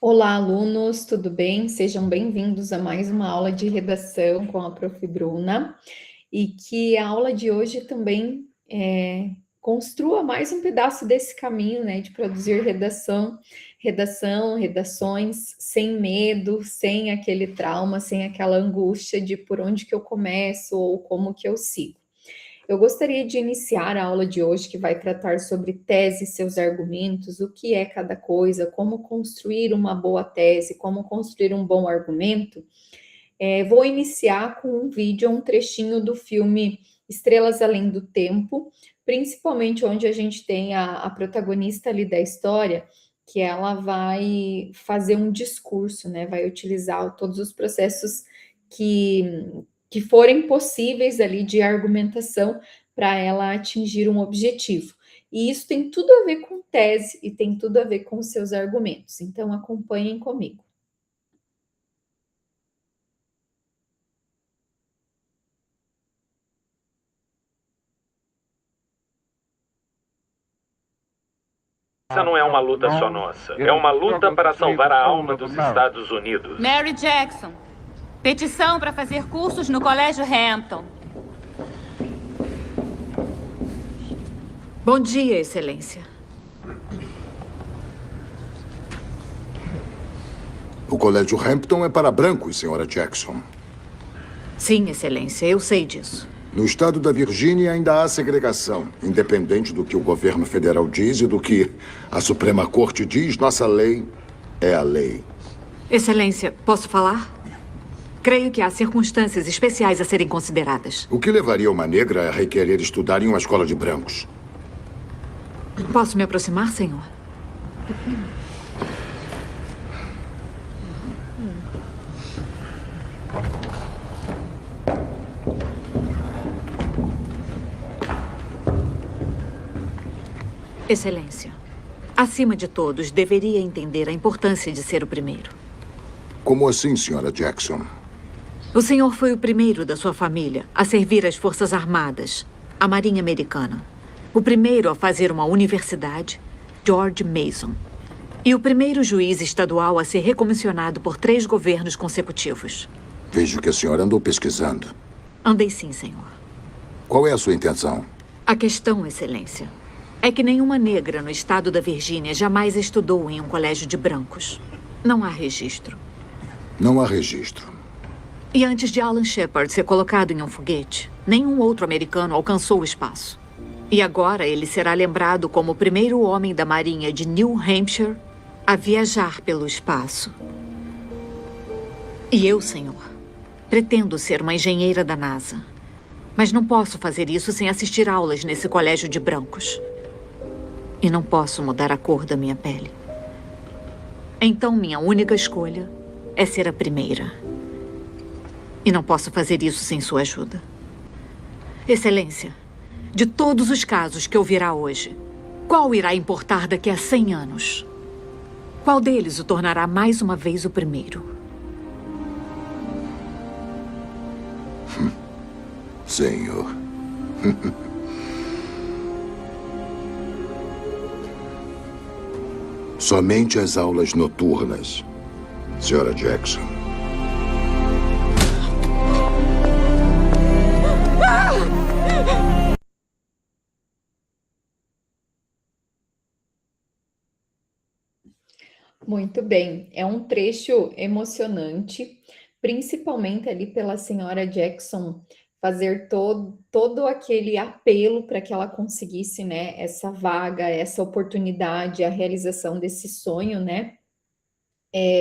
Olá, alunos, tudo bem? Sejam bem-vindos a mais uma aula de redação com a Prof. Bruna e que a aula de hoje também construa mais um pedaço desse caminho, né, de produzir redações sem medo, sem aquele trauma, sem aquela angústia de por onde que eu começo ou como que eu sigo. Eu gostaria de iniciar a aula de hoje, que vai tratar sobre tese e seus argumentos, o que é cada coisa, como construir uma boa tese, como construir um bom argumento. Vou iniciar com um vídeo, um trechinho do filme Estrelas Além do Tempo, principalmente onde a gente tem a protagonista ali da história, que ela vai fazer um discurso, né? Vai utilizar todos os processos que forem possíveis ali de argumentação para ela atingir um objetivo. E isso tem tudo a ver com tese e tem tudo a ver com os seus argumentos. Então, acompanhem comigo. Essa não é uma luta só nossa. É uma luta para salvar a alma dos Estados Unidos. Mary Jackson. Petição para fazer cursos no Colégio Hampton. Bom dia, Excelência. O Colégio Hampton é para brancos, senhora Jackson. Sim, Excelência, eu sei disso. No estado da Virgínia ainda há segregação. Independente do que o governo federal diz e do que a Suprema Corte diz, nossa lei é a lei. Excelência, posso falar? Creio que há circunstâncias especiais a serem consideradas. O que levaria uma negra a requerer estudar em uma escola de brancos? Posso me aproximar, senhor? Excelência, acima de todos, deveria entender a importância de ser o primeiro. Como assim, senhora Jackson? O senhor foi o primeiro da sua família a servir as Forças Armadas, a Marinha Americana. O primeiro a fazer uma universidade, George Mason. E o primeiro juiz estadual a ser recomissionado por 3 governos consecutivos. Vejo que a senhora andou pesquisando. Andei sim, senhor. Qual é a sua intenção? A questão, Excelência, é que nenhuma negra no estado da Virgínia jamais estudou em um colégio de brancos. Não há registro. Não há registro. E antes de Alan Shepard ser colocado em um foguete, nenhum outro americano alcançou o espaço. E agora ele será lembrado como o primeiro homem da Marinha de New Hampshire a viajar pelo espaço. E eu, senhor, pretendo ser uma engenheira da NASA. Mas não posso fazer isso sem assistir aulas nesse colégio de brancos. E não posso mudar a cor da minha pele. Então, minha única escolha é ser a primeira. E não posso fazer isso sem sua ajuda. Excelência, de todos os casos que ouvirá hoje, qual irá importar daqui a 100 anos? Qual deles o tornará mais uma vez o primeiro? Senhor. Somente as aulas noturnas, senhora Jackson. Muito bem, é um trecho emocionante, principalmente ali pela senhora Jackson fazer todo aquele apelo para que ela conseguisse, né, essa vaga, essa oportunidade, a realização desse sonho, né,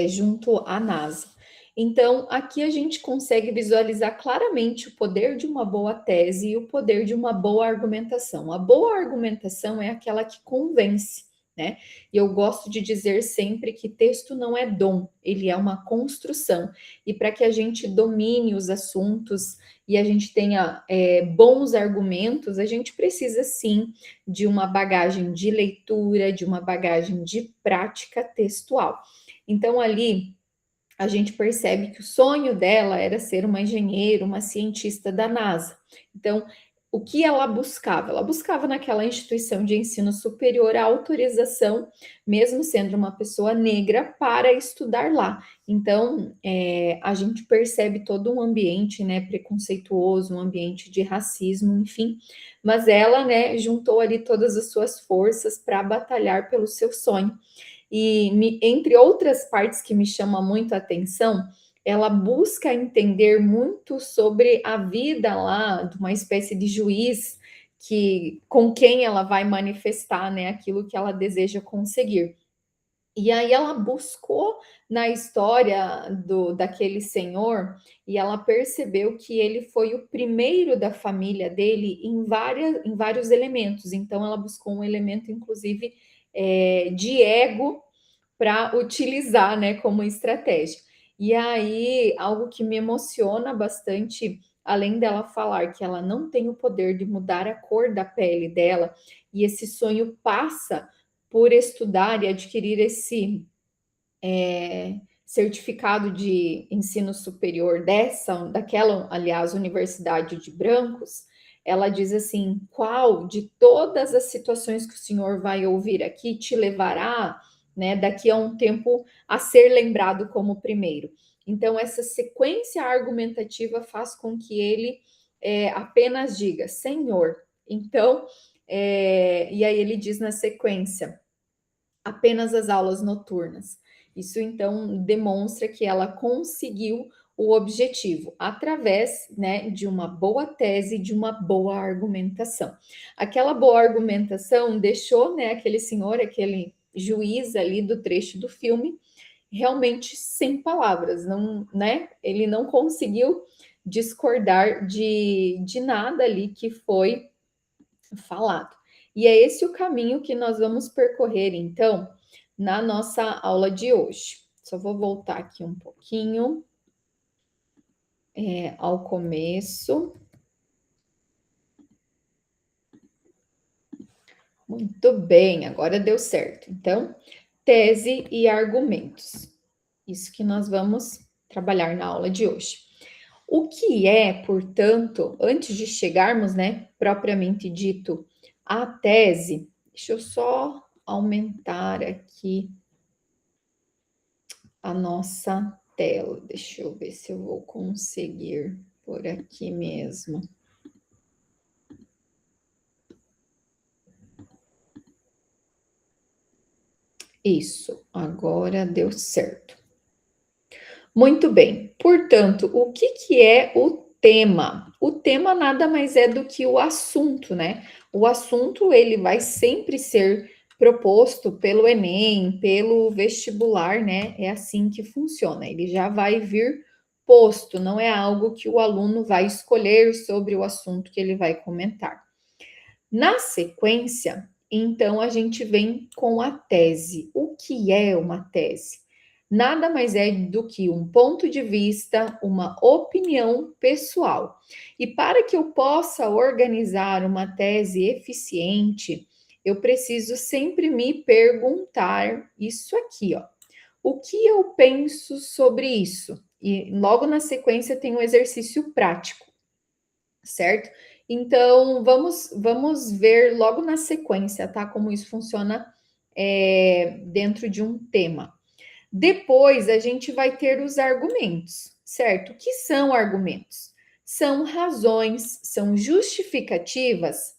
junto à NASA. Então, aqui a gente consegue visualizar claramente o poder de uma boa tese e o poder de uma boa argumentação. A boa argumentação é aquela que convence, né? E eu gosto de dizer sempre que texto não é dom, ele é uma construção. E para que a gente domine os assuntos e a gente tenha bons argumentos, a gente precisa sim de uma bagagem de leitura, de uma bagagem de prática textual. Então, ali a gente percebe que o sonho dela era ser uma engenheira, uma cientista da NASA. Então, o que ela buscava? Ela buscava naquela instituição de ensino superior a autorização, mesmo sendo uma pessoa negra, para estudar lá. Então, a gente percebe todo um ambiente, né, preconceituoso, um ambiente de racismo, enfim. Mas ela, né, juntou ali todas as suas forças para batalhar pelo seu sonho. E, entre outras partes que me chamam muito a atenção, ela busca entender muito sobre a vida lá de uma espécie de juiz com quem ela vai manifestar, né, aquilo que ela deseja conseguir. E aí ela buscou na história daquele senhor e ela percebeu que ele foi o primeiro da família dele em vários elementos. Então ela buscou um elemento, inclusive, de ego para utilizar, né, como estratégia. E aí, algo que me emociona bastante, além dela falar que ela não tem o poder de mudar a cor da pele dela, e esse sonho passa por estudar e adquirir esse certificado de ensino superior daquela, aliás, Universidade de Brancos, ela diz assim: qual de todas as situações que o senhor vai ouvir aqui te levará, né, daqui a um tempo a ser lembrado como o primeiro? Então, essa sequência argumentativa faz com que ele apenas diga Senhor. Então, e aí ele diz na sequência, apenas as aulas noturnas. Isso, então, demonstra que ela conseguiu o objetivo através, né, de uma boa tese, de uma boa argumentação. Aquela boa argumentação deixou, né, aquele senhor, aquele juiz ali do trecho do filme, realmente sem palavras, não, né? Ele não conseguiu discordar de nada ali que foi falado. E é esse o caminho que nós vamos percorrer, então, na nossa aula de hoje. Só vou voltar aqui um pouquinho ao começo. Muito bem, agora deu certo. Então, tese e argumentos. Isso que nós vamos trabalhar na aula de hoje. O que é, portanto, antes de chegarmos, né, propriamente dito, à tese, deixa eu só aumentar aqui a nossa tela. Deixa eu ver se eu vou conseguir por aqui mesmo. Isso, agora deu certo. Muito bem. Portanto, o que é o tema? O tema nada mais é do que o assunto, né? O assunto, ele vai sempre ser proposto pelo Enem, pelo vestibular, né? É assim que funciona. Ele já vai vir posto, não é algo que o aluno vai escolher sobre o assunto que ele vai comentar. Na sequência, então, a gente vem com a tese. O que é uma tese? Nada mais é do que um ponto de vista, uma opinião pessoal. E para que eu possa organizar uma tese eficiente, eu preciso sempre me perguntar isso aqui, ó. O que eu penso sobre isso? E logo na sequência tem um exercício prático, certo? Então, vamos ver logo na sequência, tá? Como isso funciona dentro de um tema. Depois, a gente vai ter os argumentos, certo? O que são argumentos? São razões, são justificativas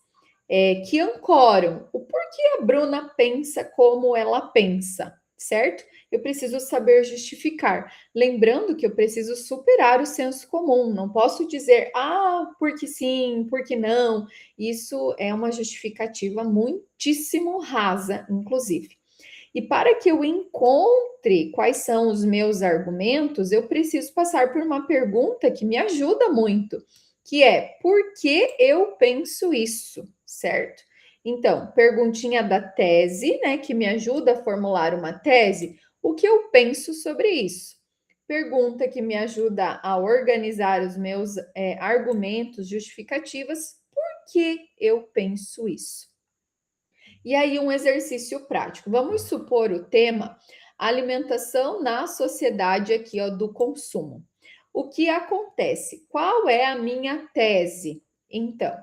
que ancoram o porquê a Bruna pensa como ela pensa, certo? Eu preciso saber justificar. Lembrando que eu preciso superar o senso comum. Não posso dizer, porque sim, porque não. Isso é uma justificativa muitíssimo rasa, inclusive. E para que eu encontre quais são os meus argumentos, eu preciso passar por uma pergunta que me ajuda muito, que é, por que eu penso isso, certo? Então, perguntinha da tese, né, que me ajuda a formular uma tese. O que eu penso sobre isso? Pergunta que me ajuda a organizar os meus argumentos, justificativas. Por que eu penso isso? E aí, um exercício prático. Vamos supor o tema alimentação na sociedade aqui, ó, do consumo. O que acontece? Qual é a minha tese? Então,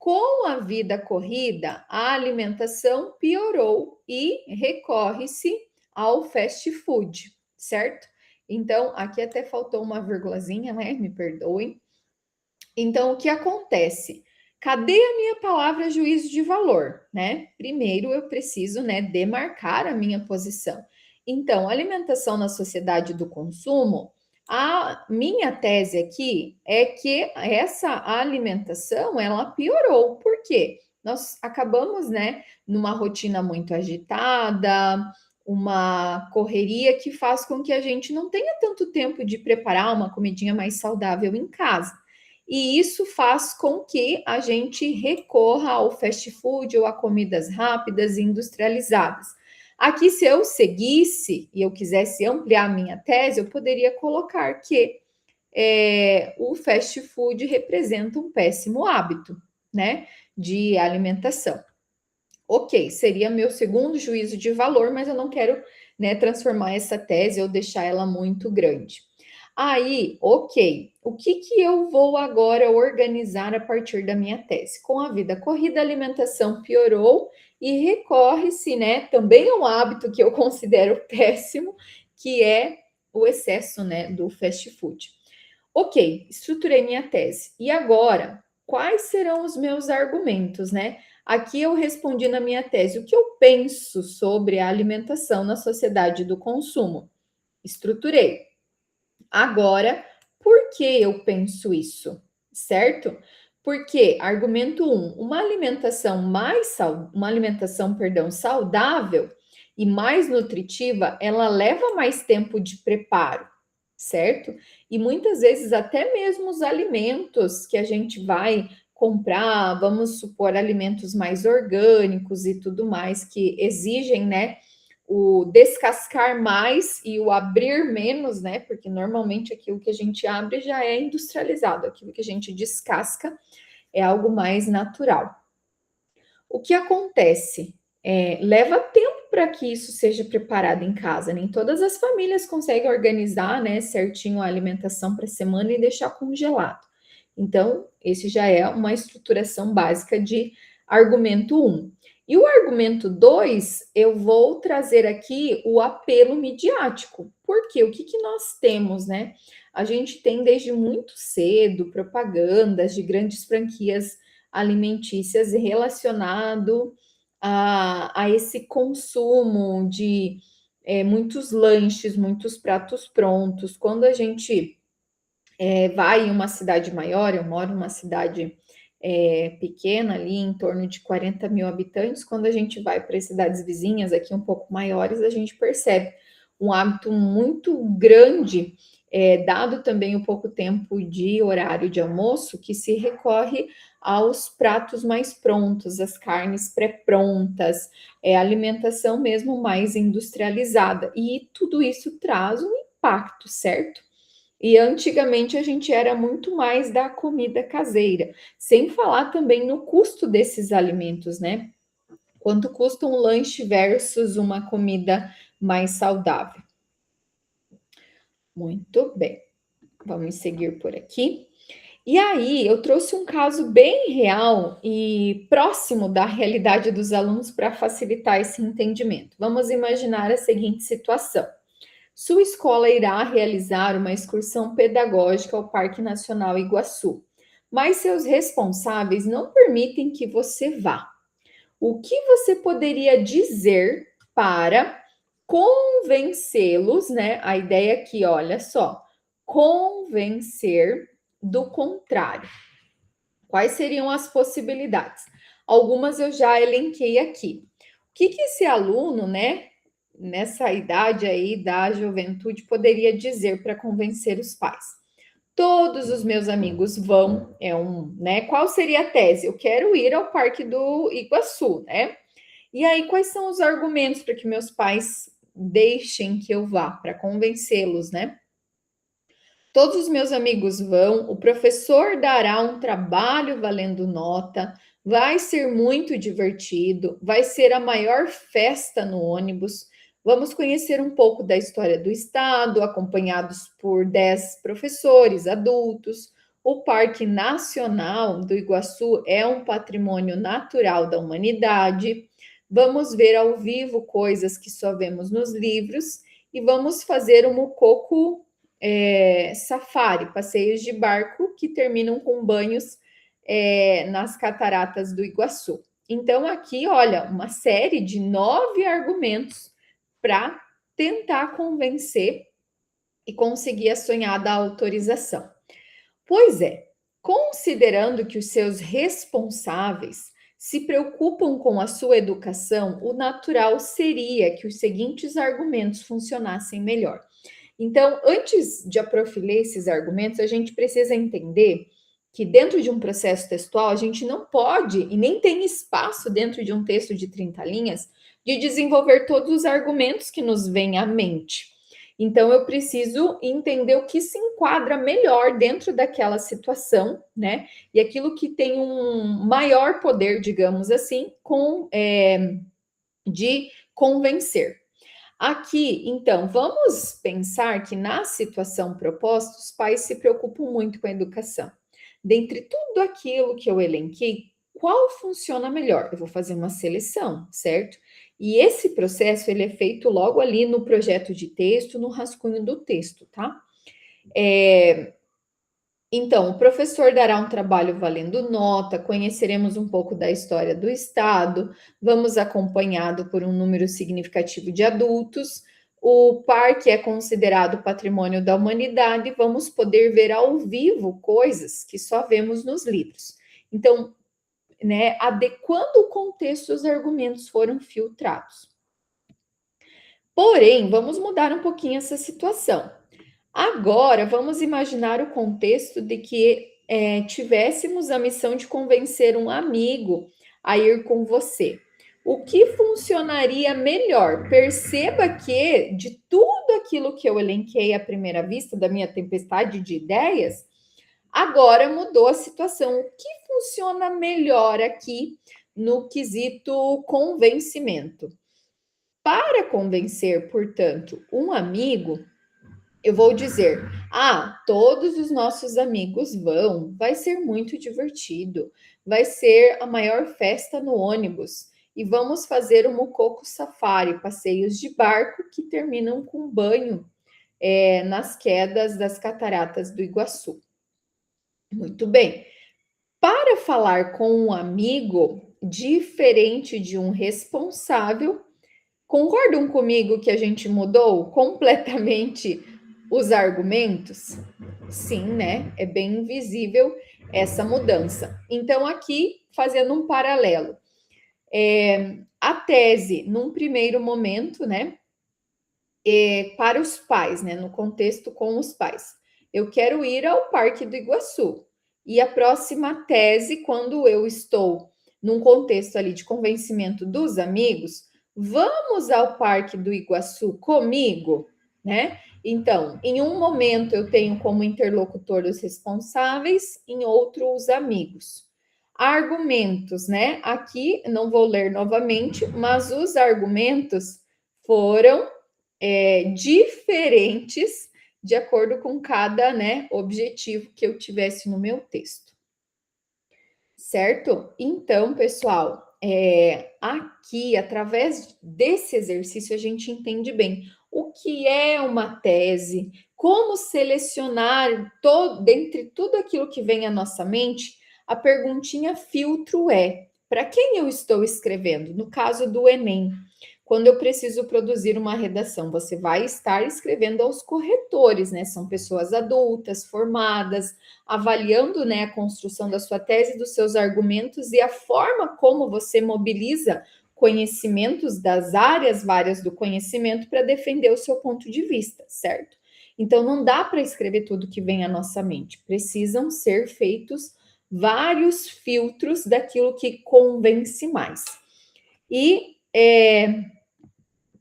Com a vida corrida, a alimentação piorou e recorre-se ao fast food, certo? Então, aqui até faltou uma vírgulazinha, né? Me perdoem. Então, o que acontece? Cadê a minha palavra juízo de valor, né? Primeiro eu preciso, né, demarcar a minha posição. Então, alimentação na sociedade do consumo, a minha tese aqui é que essa alimentação, ela piorou. Por quê? Nós acabamos, né, numa rotina muito agitada, uma correria que faz com que a gente não tenha tanto tempo de preparar uma comidinha mais saudável em casa. E isso faz com que a gente recorra ao fast food ou a comidas rápidas e industrializadas. Aqui, se eu seguisse e eu quisesse ampliar a minha tese, eu poderia colocar que o fast food representa um péssimo hábito, né, de alimentação. Ok, seria meu segundo juízo de valor, mas eu não quero, né, transformar essa tese ou deixar ela muito grande. Aí, ok, o que eu vou agora organizar a partir da minha tese? Com a vida corrida, a alimentação piorou e recorre-se, né, também a um hábito que eu considero péssimo, que é o excesso, né, do fast food. Ok, estruturei minha tese. E agora, quais serão os meus argumentos, né? Aqui eu respondi na minha tese o que eu penso sobre a alimentação na sociedade do consumo. Estruturei. Agora, por que eu penso isso? Certo? Porque, argumento 1, uma alimentação saudável e mais nutritiva, ela leva mais tempo de preparo, certo? E muitas vezes até mesmo os alimentos que a gente vai comprar, vamos supor, alimentos mais orgânicos e tudo mais, que exigem, né, o descascar mais e o abrir menos, né? Porque normalmente aquilo que a gente abre já é industrializado, aquilo que a gente descasca é algo mais natural. O que acontece? Leva tempo para que isso seja preparado em casa. Nem todas as famílias conseguem organizar, né, certinho a alimentação para a semana e deixar congelado. Então, esse já é uma estruturação básica de argumento 1. E o argumento 2, eu vou trazer aqui o apelo midiático. Por quê? O que nós temos, né? A gente tem desde muito cedo propagandas de grandes franquias alimentícias relacionado a esse consumo de muitos lanches, muitos pratos prontos. Quando a gente vai em uma cidade maior, eu moro em uma cidade pequena ali, em torno de 40 mil habitantes, quando a gente vai para as cidades vizinhas, aqui um pouco maiores, a gente percebe um hábito muito grande, dado também o pouco tempo de horário de almoço, que se recorre aos pratos mais prontos, as carnes pré-prontas, alimentação mesmo mais industrializada. E tudo isso traz um impacto, certo? E antigamente a gente era muito mais da comida caseira, sem falar também no custo desses alimentos, né? Quanto custa um lanche versus uma comida mais saudável? Muito bem, vamos seguir por aqui. E aí, eu trouxe um caso bem real e próximo da realidade dos alunos para facilitar esse entendimento. Vamos imaginar a seguinte situação. Sua escola irá realizar uma excursão pedagógica ao Parque Nacional Iguaçu, mas seus responsáveis não permitem que você vá. O que você poderia dizer para convencê-los, né? A ideia aqui, olha só, convencer do contrário. Quais seriam as possibilidades? Algumas eu já elenquei aqui. O que esse aluno, né, nessa idade aí da juventude, poderia dizer para convencer os pais? Todos os meus amigos vão, né? Qual seria a tese? Eu quero ir ao Parque do Iguaçu, né? E aí, quais são os argumentos para que meus pais deixem que eu vá, para convencê-los, né? Todos os meus amigos vão, o professor dará um trabalho valendo nota, vai ser muito divertido, vai ser a maior festa no ônibus. Vamos conhecer um pouco da história do estado, acompanhados por 10 professores adultos. O Parque Nacional do Iguaçu é um patrimônio natural da humanidade. Vamos ver ao vivo coisas que só vemos nos livros e vamos fazer um mucoco safari, passeios de barco que terminam com banhos nas cataratas do Iguaçu. Então, aqui, olha, uma série de 9 argumentos para tentar convencer e conseguir a sonhada autorização. Pois é, considerando que os seus responsáveis se preocupam com a sua educação, o natural seria que os seguintes argumentos funcionassem melhor. Então, antes de aprofilar esses argumentos, a gente precisa entender que dentro de um processo textual, a gente não pode e nem tem espaço dentro de um texto de 30 linhas de desenvolver todos os argumentos que nos vêm à mente. Então, eu preciso entender o que se enquadra melhor dentro daquela situação, né? E aquilo que tem um maior poder, digamos assim, de convencer. Aqui, então, vamos pensar que na situação proposta, os pais se preocupam muito com a educação. Dentre tudo aquilo que eu elenquei, qual funciona melhor? Eu vou fazer uma seleção, certo? E esse processo, ele é feito logo ali no projeto de texto, no rascunho do texto, tá? Então, o professor dará um trabalho valendo nota, conheceremos um pouco da história do Estado, vamos acompanhado por um número significativo de adultos, o parque é considerado patrimônio da humanidade e vamos poder ver ao vivo coisas que só vemos nos livros. Então, né, adequando o contexto, os argumentos foram filtrados. Porém, vamos mudar um pouquinho essa situação. Agora, vamos imaginar o contexto de que tivéssemos a missão de convencer um amigo a ir com você. O que funcionaria melhor? Perceba que de tudo aquilo que eu elenquei à primeira vista, da minha tempestade de ideias, agora mudou a situação. O que funciona melhor aqui no quesito convencimento? Para convencer, portanto, um amigo, eu vou dizer, todos os nossos amigos vão, vai ser muito divertido, vai ser a maior festa no ônibus, e vamos fazer o mucoco safari, passeios de barco que terminam com banho nas quedas das cataratas do Iguaçu. Muito bem. Para falar com um amigo, diferente de um responsável, concordam comigo que a gente mudou completamente os argumentos? Sim, né? É bem visível essa mudança. Então, aqui, fazendo um paralelo, a tese, num primeiro momento, né, para os pais, né, no contexto com os pais. Eu quero ir ao Parque do Iguaçu. E a próxima tese, quando eu estou num contexto ali de convencimento dos amigos, vamos ao Parque do Iguaçu comigo, né? Então, em um momento eu tenho como interlocutor os responsáveis, em outro os amigos. Argumentos, né? Aqui não vou ler novamente, mas os argumentos foram diferentes de acordo com cada, né, objetivo que eu tivesse no meu texto. Certo? Então, pessoal, aqui, através desse exercício, a gente entende bem o que é uma tese, como selecionar dentre tudo aquilo que vem à nossa mente, a perguntinha filtro para quem eu estou escrevendo? No caso do Enem, quando eu preciso produzir uma redação, você vai estar escrevendo aos corretores, né? São pessoas adultas, formadas, avaliando, né, a construção da sua tese, dos seus argumentos e a forma como você mobiliza conhecimentos das áreas várias do conhecimento para defender o seu ponto de vista, certo? Então, não dá para escrever tudo que vem à nossa mente. Precisam ser feitos vários filtros daquilo que convence mais. E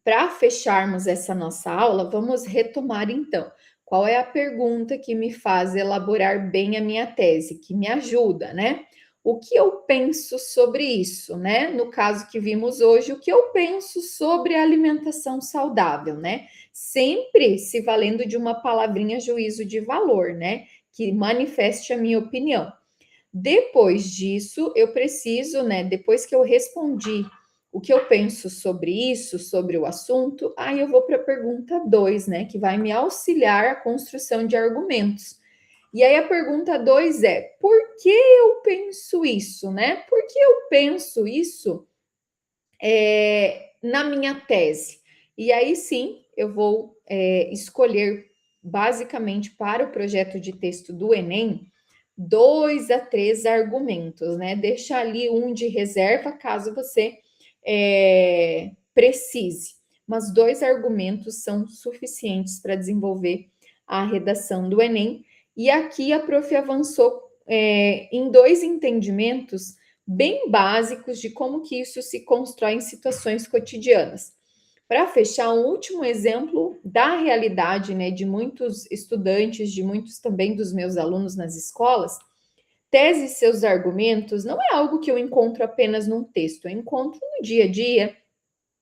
para fecharmos essa nossa aula, vamos retomar então. Qual é a pergunta que me faz elaborar bem a minha tese, que me ajuda, né? O que eu penso sobre isso, né? No caso que vimos hoje, o que eu penso sobre a alimentação saudável, né? Sempre se valendo de uma palavrinha juízo de valor, né? que manifeste a minha opinião. Depois disso, eu preciso, né, depois que eu respondi o que eu penso sobre isso, sobre o assunto, aí eu vou para a pergunta 2, né, que vai me auxiliar a construção de argumentos. E aí a pergunta 2 é: por que eu penso isso, né? Por que eu penso isso na minha tese? E aí sim, eu vou escolher basicamente para o projeto de texto do Enem 2 a 3 argumentos, né? Deixar ali um de reserva caso você precise. Mas 2 argumentos são suficientes para desenvolver a redação do Enem. E aqui a prof avançou em 2 entendimentos bem básicos de como que isso se constrói em situações cotidianas. Para fechar, um último exemplo da realidade, né, de muitos estudantes, de muitos também dos meus alunos nas escolas, tese e seus argumentos não é algo que eu encontro apenas num texto, eu encontro no dia a dia,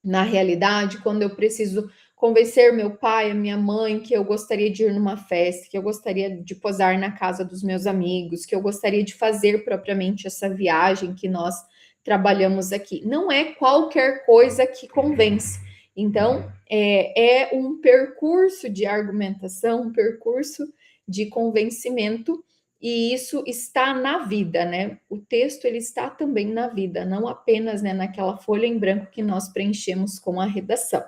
na realidade, quando eu preciso convencer meu pai, a minha mãe, que eu gostaria de ir numa festa, que eu gostaria de posar na casa dos meus amigos, que eu gostaria de fazer propriamente essa viagem que nós trabalhamos aqui. Não é qualquer coisa que convence. Então, é um percurso de argumentação, um percurso de convencimento, e isso está na vida, né? O texto, ele está também na vida, não apenas, né, naquela folha em branco que nós preenchemos com a redação.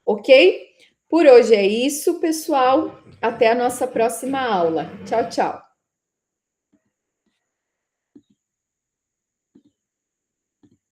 Ok? Por hoje é isso, pessoal. Até a nossa próxima aula. Tchau, tchau.